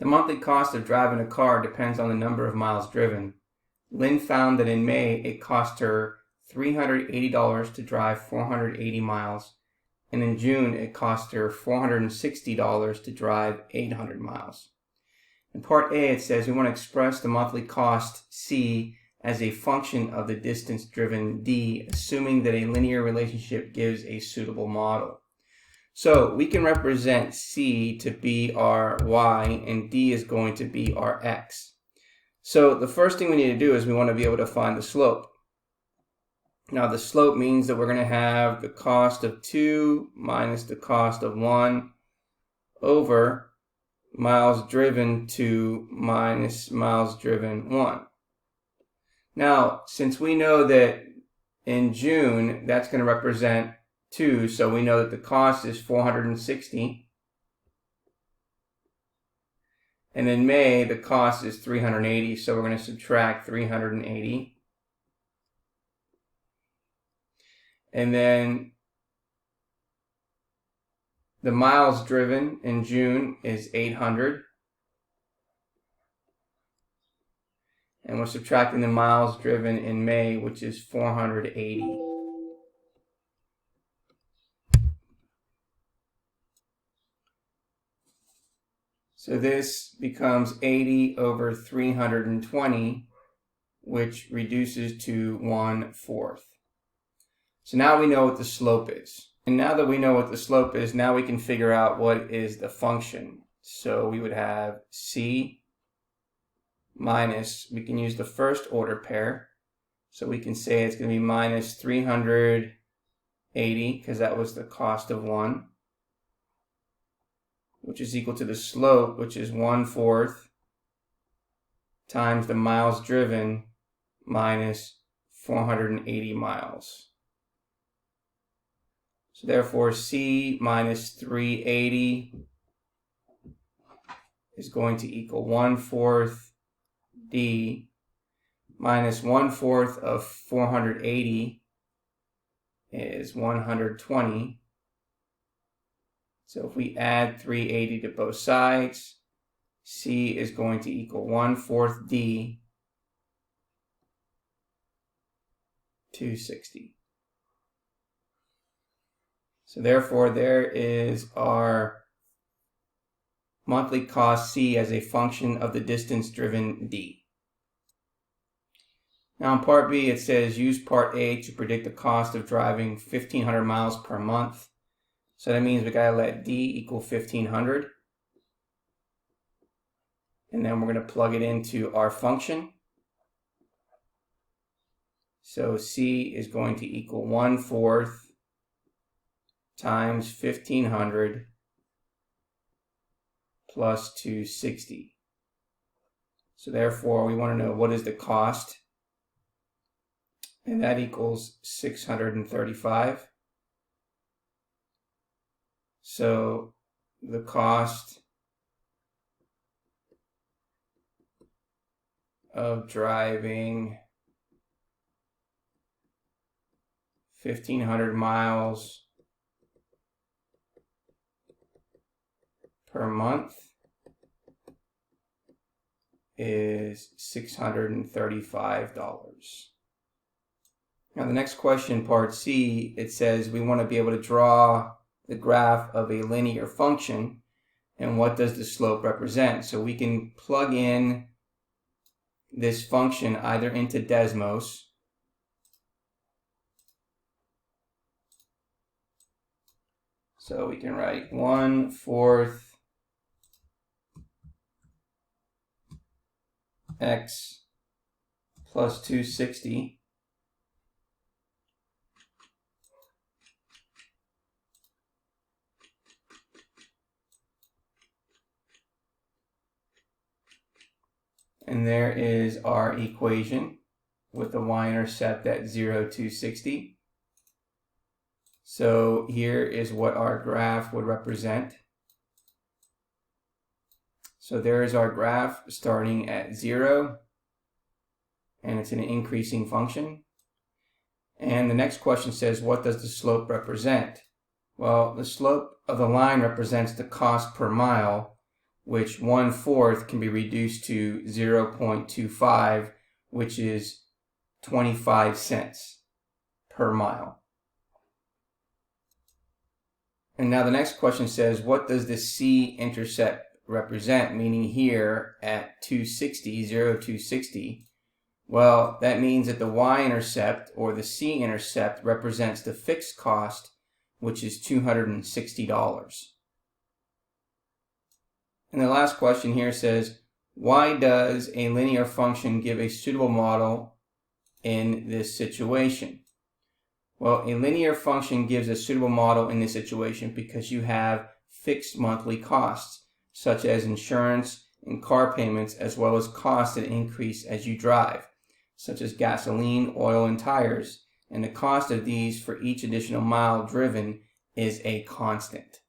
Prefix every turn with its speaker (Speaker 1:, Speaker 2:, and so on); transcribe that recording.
Speaker 1: The monthly cost of driving a car depends on the number of miles driven. Lynn found that in May it cost her $380 to drive 480 miles, and in June it cost her $460 to drive 800 miles. In part A, it says we want to express the monthly cost C as a function of the distance driven D, assuming that a linear relationship gives a suitable model. So we can represent C to be our Y and D is going to be our X. So the first thing we need to do is we want to be able to find the slope. Now the slope means that we're going to have the cost of 2 minus the cost of 1 over miles driven 2 minus miles driven 1. Now, since we know that in June that's going to represent 2, so we know that the cost is 460. And in May, the cost is 380, so we're going to subtract 380. And then the miles driven in June is 800. And we're subtracting the miles driven in May, which is 480. So this becomes 80 over 320, which reduces to 1/4. So now we know what the slope is. And now that we know what the slope is, now we can figure out what is the function. So we would have C minus, we can use the first order pair. So we can say it's going to be minus 380, because that was the cost of 1, which is equal to the slope, which is 1/4 times the miles driven minus 480 miles. So therefore, C minus 380 is going to equal 1/4 D minus 1/4 of 480 is 120. So if we add 380 to both sides, C is going to equal 1/4 D, 260. So therefore, there is our monthly cost C as a function of the distance driven D. Now in part B, it says use part A to predict the cost of driving 1,500 miles per month. So that means we gotta let D equal 1,500. And then we're gonna plug it into our function. So C is going to equal 1/4 times 1,500 plus 260. So therefore, we want to know what is the cost, and that equals 635. So the cost of driving 1,500 miles per month is $635. Now the next question, part C, it says we want to be able to draw the graph of a linear function, and what does the slope represent? So we can plug in this function either into Desmos, so we can write 1/4 x plus 260 and there is our equation with the y-intercept at 0, 260. So here is what our graph would represent. So there is our graph starting at 0, and it's an increasing function. And the next question says, what does the slope represent? Well, the slope of the line represents the cost per mile, which 1/4 can be reduced to 0.25, which is 25 cents per mile. And now the next question says, what does the c-intercept represent? Meaning here at 260, 260, well, that means that the y-intercept or the c-intercept represents the fixed cost, which is $260. And the last question here says, why does a linear function give a suitable model in this situation? Well, a linear function gives a suitable model in this situation because you have fixed monthly costs, such as insurance and car payments, as well as costs that increase as you drive, such as gasoline, oil, and tires, and the cost of these for each additional mile driven is a constant.